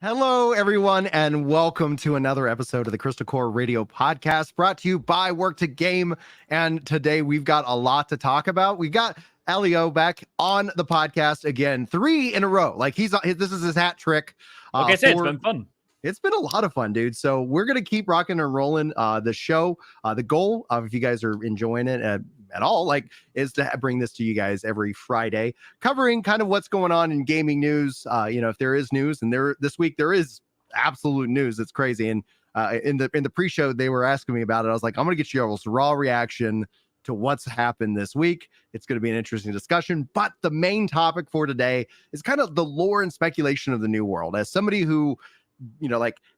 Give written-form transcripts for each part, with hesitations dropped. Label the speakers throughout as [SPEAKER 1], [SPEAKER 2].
[SPEAKER 1] Hello, everyone, and welcome to another episode of the Crystal Core Radio Podcast, brought to you by Work to Game. And today we've got a lot to talk about. We got Elio back on the podcast again, 3 in a row. Like this is his hat trick.
[SPEAKER 2] It's been fun.
[SPEAKER 1] It's been a lot of fun, dude. So we're going to keep rocking and rolling the show. The goal, if you guys are enjoying it at all, is to bring this to you guys every Friday, covering kind of what's going on in gaming news. If there is news, and this week there is absolute news. It's crazy. And in the pre-show, they were asking me about it. I was like, I'm going to get you all's raw reaction to what's happened this week. It's going to be an interesting discussion. But the main topic for today is kind of the lore and speculation of the new world. As somebody who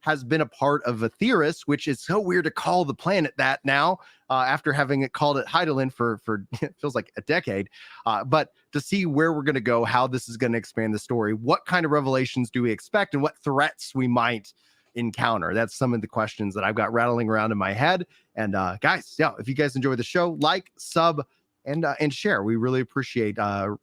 [SPEAKER 1] has been a part of a theorist, which is so weird to call the planet that now, after having it called it Heidelin for it feels like a decade. But to see where we're going to go, how this is going to expand the story, what kind of revelations do we expect, and what threats we might encounter. That's some of the questions that I've got rattling around in my head. And guys, if you guys enjoy the show, like, sub, and share. We really appreciate that.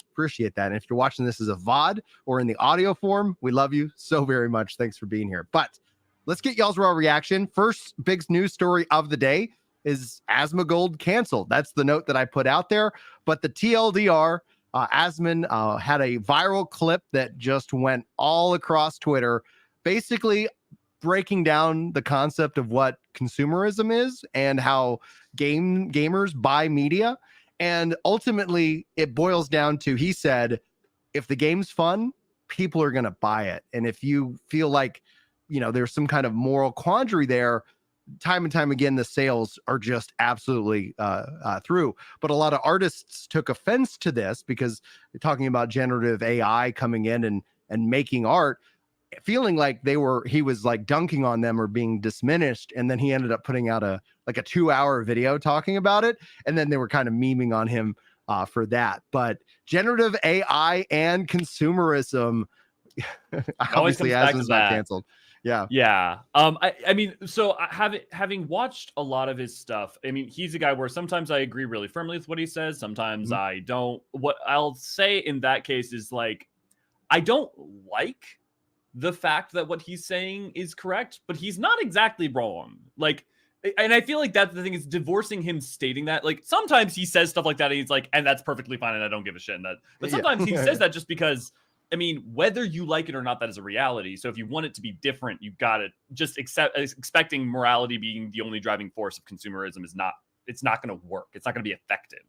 [SPEAKER 1] And if you're watching this as a VOD or in the audio form, we love you so very much. Thanks for being here. But let's get y'all's raw reaction. First big news story of the day is Asma Gold canceled. That's the note that I put out there. But the TLDR, Asman had a viral clip that just went all across Twitter, basically breaking down the concept of what consumerism is and how gamers buy media. And ultimately, it boils down to, he said, if the game's fun, people are going to buy it. And if you feel like, there's some kind of moral quandary there, time and time again, the sales are just absolutely through. But a lot of artists took offense to this because they're talking about generative AI coming in and making art, feeling like he was like dunking on them or being diminished. And then he ended up putting out a 2-hour video talking about it. And then they were kind of memeing on him for that. But generative AI and consumerism, obviously Asma's not canceled. Yeah.
[SPEAKER 2] Yeah. So having watched a lot of his stuff, he's a guy where sometimes I agree really firmly with what he says. Sometimes I don't. What I'll say in that case is I don't like the fact that what he's saying is correct, but he's not exactly wrong. And I feel like that's the thing, is divorcing him stating that. Sometimes he says stuff like that and he's like, and that's perfectly fine and I don't give a shit. But sometimes he says that just because, whether you like it or not, that is a reality. So if you want it to be different, you got to just expecting morality being the only driving force of consumerism it's not going to work. It's not going to be effective.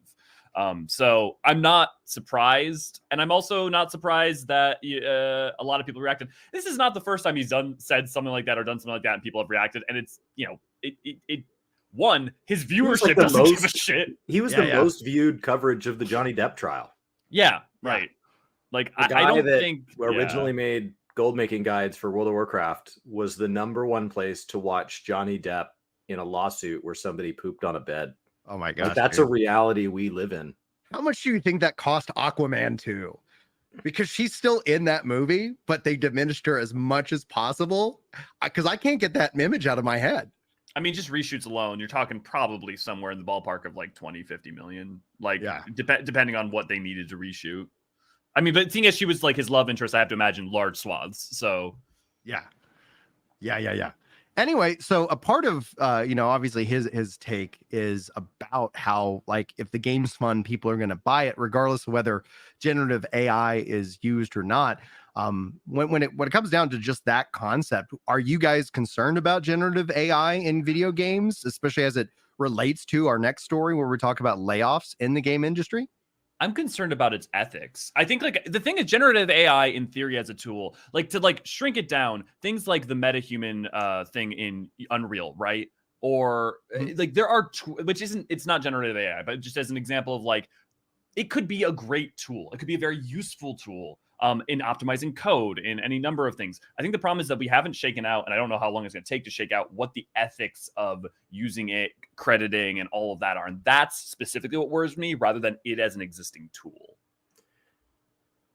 [SPEAKER 2] So I'm not surprised, and I'm also not surprised that a lot of people reacted. This is not the first time he's said something like that or done something like that, and people have reacted. And it's his viewership doesn't give a shit.
[SPEAKER 3] He was the most viewed coverage of the Johnny Depp trial.
[SPEAKER 2] Yeah, right. I don't think
[SPEAKER 3] originally made gold making guides for World of Warcraft was the #1 place to watch Johnny Depp in a lawsuit where somebody pooped on a bed.
[SPEAKER 1] Oh my gosh.
[SPEAKER 3] That's a reality we live in.
[SPEAKER 1] How much do you think that cost Aquaman too? Because she's still in that movie, but they diminished her as much as possible. Because I can't get that image out of my head.
[SPEAKER 2] Just reshoots alone, you're talking probably somewhere in the ballpark of 20-50 million. Depending on what they needed to reshoot. But seeing as she was his love interest, I have to imagine large swaths. So
[SPEAKER 1] yeah. Anyway, so a part of, obviously his take is about how, if the game's fun, people are going to buy it, regardless of whether generative AI is used or not. When it comes down to just that concept, are you guys concerned about generative AI in video games, especially as it relates to our next story where we talk about layoffs in the game industry?
[SPEAKER 2] I'm concerned about its ethics. I think the thing is, generative AI in theory as a tool, to shrink it down, things like the metahuman thing in Unreal, right? Or there are, it's not generative AI, but just as an example of it could be a great tool. It could be a very useful tool in optimizing code, in any number of things. I think the problem is that we haven't shaken out, and I don't know how long it's going to take to shake out what the ethics of using it, crediting, and all of that are. And that's specifically what worries me, rather than it as an existing tool.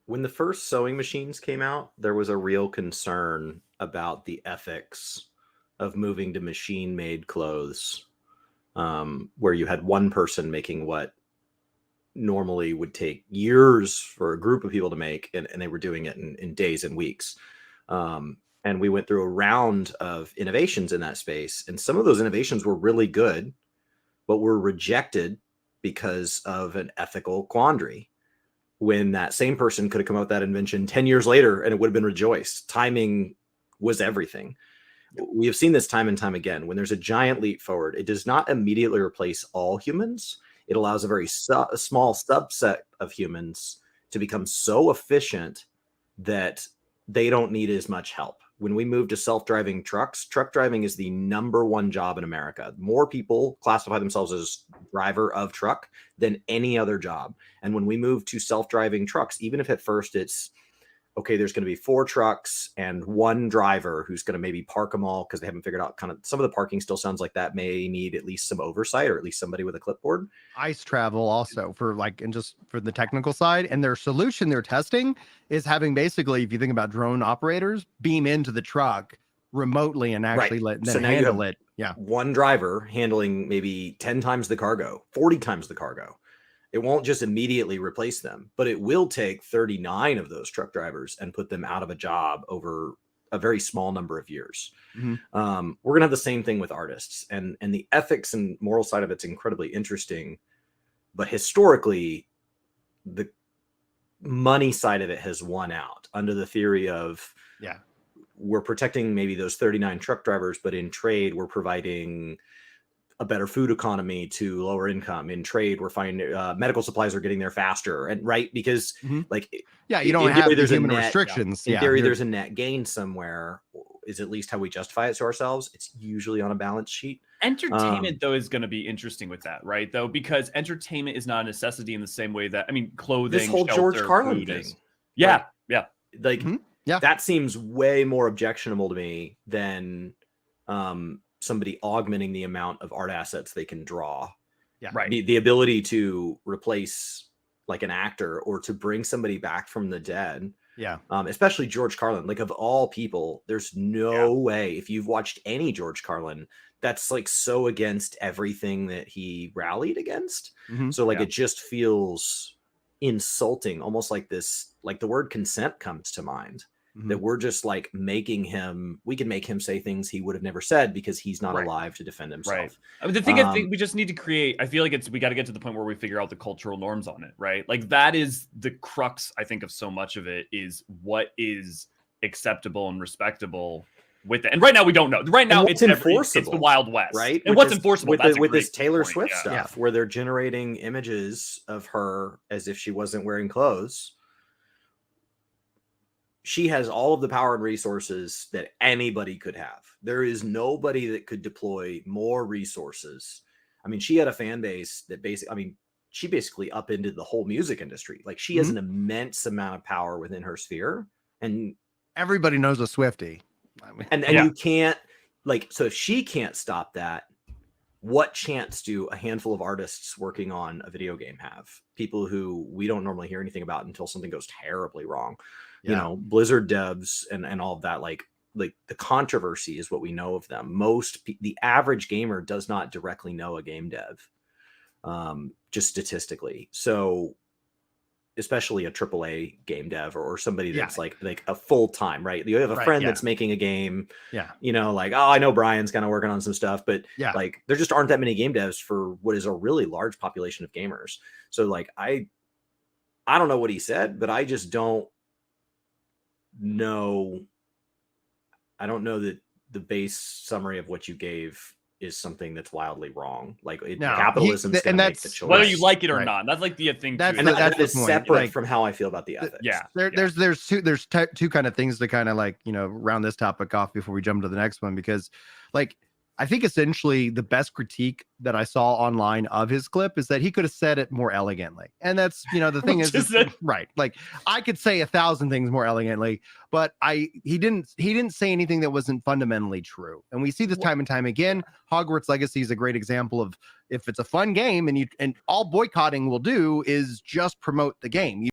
[SPEAKER 3] When the first sewing machines came out, there was a real concern about the ethics of moving to machine-made clothes, where you had one person making what normally would take years for a group of people to make, and they were doing it in days and weeks. and we went through a round of innovations in that space. And some of those innovations were really good, but were rejected because of an ethical quandary, when that same person could have come up with that invention 10 years later and it would have been rejoiced. Timing was everything. We have seen this time and time again. When there's a giant leap forward, it does not immediately replace all humans. It allows a very small subset of humans to become so efficient that they don't need as much help. When we move to self-driving trucks, truck driving is the #1 job in America. More people classify themselves as driver of truck than any other job. And when we move to self-driving trucks, even if at first it's, okay, there's going to be 4 trucks and 1 driver who's going to maybe park them all because they haven't figured out kind of some of the parking still sounds like that may need at least some oversight, or at least somebody with a clipboard.
[SPEAKER 1] ICE travel also for like, and just for the technical side, and their solution they're testing is having basically, if you think about drone operators, beam into the truck remotely and actually let them handle it. Yeah.
[SPEAKER 3] 1 driver handling maybe 10 times the cargo, 40 times the cargo. It won't just immediately replace them, but it will take 39 of those truck drivers and put them out of a job over a very small number of years.
[SPEAKER 1] Mhm.
[SPEAKER 3] We're gonna have the same thing with artists, and the ethics and moral side of it's incredibly interesting, but historically, the money side of it has won out under the theory of,
[SPEAKER 1] Yeah.
[SPEAKER 3] we're protecting maybe those 39 truck drivers, but in trade, we're providing a better food economy to lower income. In trade, we're finding medical supplies are getting there faster, and right, because like,
[SPEAKER 1] yeah, you don't have the
[SPEAKER 3] there's
[SPEAKER 1] human
[SPEAKER 3] net,
[SPEAKER 1] restrictions.
[SPEAKER 3] in theory, there's a net gain somewhere, is at least how we justify it to ourselves. It's usually on a balance sheet.
[SPEAKER 2] Entertainment, though, is going to be interesting with that, right? Though, because entertainment is not a necessity in the same way that, I mean, clothing,
[SPEAKER 3] This whole
[SPEAKER 2] shelter,
[SPEAKER 3] George Carlin
[SPEAKER 2] food
[SPEAKER 3] thing.
[SPEAKER 2] is. Yeah, yeah.
[SPEAKER 3] Like,
[SPEAKER 1] Yeah.
[SPEAKER 3] that seems way more objectionable to me than somebody augmenting the amount of art assets they can draw.
[SPEAKER 1] Yeah.
[SPEAKER 2] Right.
[SPEAKER 3] The ability to replace like an actor or to bring somebody back from the dead.
[SPEAKER 1] Yeah.
[SPEAKER 3] Especially George Carlin, like of all people, there's no way, if you've watched any George Carlin, that's like so against everything that he rallied against. So like, it just feels insulting, almost like this, like the word consent comes to mind. That we're just like making him, we can make him say things he would have never said because he's not alive to defend himself.
[SPEAKER 2] Right. I mean, the thing I think we just need to create, I feel like we got to get to the point where we figure out the cultural norms on it, right? Like that is the crux, I think, of so much of it, is what is acceptable and respectable with it. And right now we don't know. Right now it's enforceable. It's the Wild West,
[SPEAKER 3] right?
[SPEAKER 2] And what's enforceable
[SPEAKER 3] with this Taylor Swift stuff,
[SPEAKER 1] Yeah.
[SPEAKER 3] where they're generating images of her as if she wasn't wearing clothes. She has all of the power and resources that anybody could have. There is nobody that could deploy more resources. I mean, she had a fan base that she basically upended the whole music industry. Like, she has an immense amount of power within her sphere, and
[SPEAKER 1] everybody knows a Swiftie. I mean,
[SPEAKER 3] and you can't, like, so if she can't stop that, what chance do a handful of artists working on a video game have? People who we don't normally hear anything about until something goes terribly wrong. You know, Blizzard devs and all of that, like the controversy is what we know of them. The average gamer does not directly know a game dev, just statistically. So especially a AAA game dev or somebody that's like a full time, right? You have a friend that's making a game, you know, like, oh, I know Brian's kind of working on some stuff, but like there just aren't that many game devs for what is a really large population of gamers. So like, I don't know what he said, but I just don't know. I don't know that the base summary of what you gave is something that's wildly wrong. Like, capitalism,
[SPEAKER 1] and that's
[SPEAKER 3] make the choice.
[SPEAKER 2] whether you like it or not. That's like the thing.
[SPEAKER 1] That's
[SPEAKER 3] that is
[SPEAKER 1] point.
[SPEAKER 3] separate
[SPEAKER 1] Like,
[SPEAKER 3] from how I feel about the ethics.
[SPEAKER 1] There's two kind of things to kind of like, you know, round this topic off before we jump to the next one, because like, I think essentially the best critique that I saw online of his clip is that he could have said it more elegantly. And that's, you know, the thing is, right. Like, I could say 1,000 things more elegantly, but he didn't say anything that wasn't fundamentally true. And we see this time and time again. Hogwarts Legacy is a great example of, if it's a fun game and all boycotting will do is just promote the game.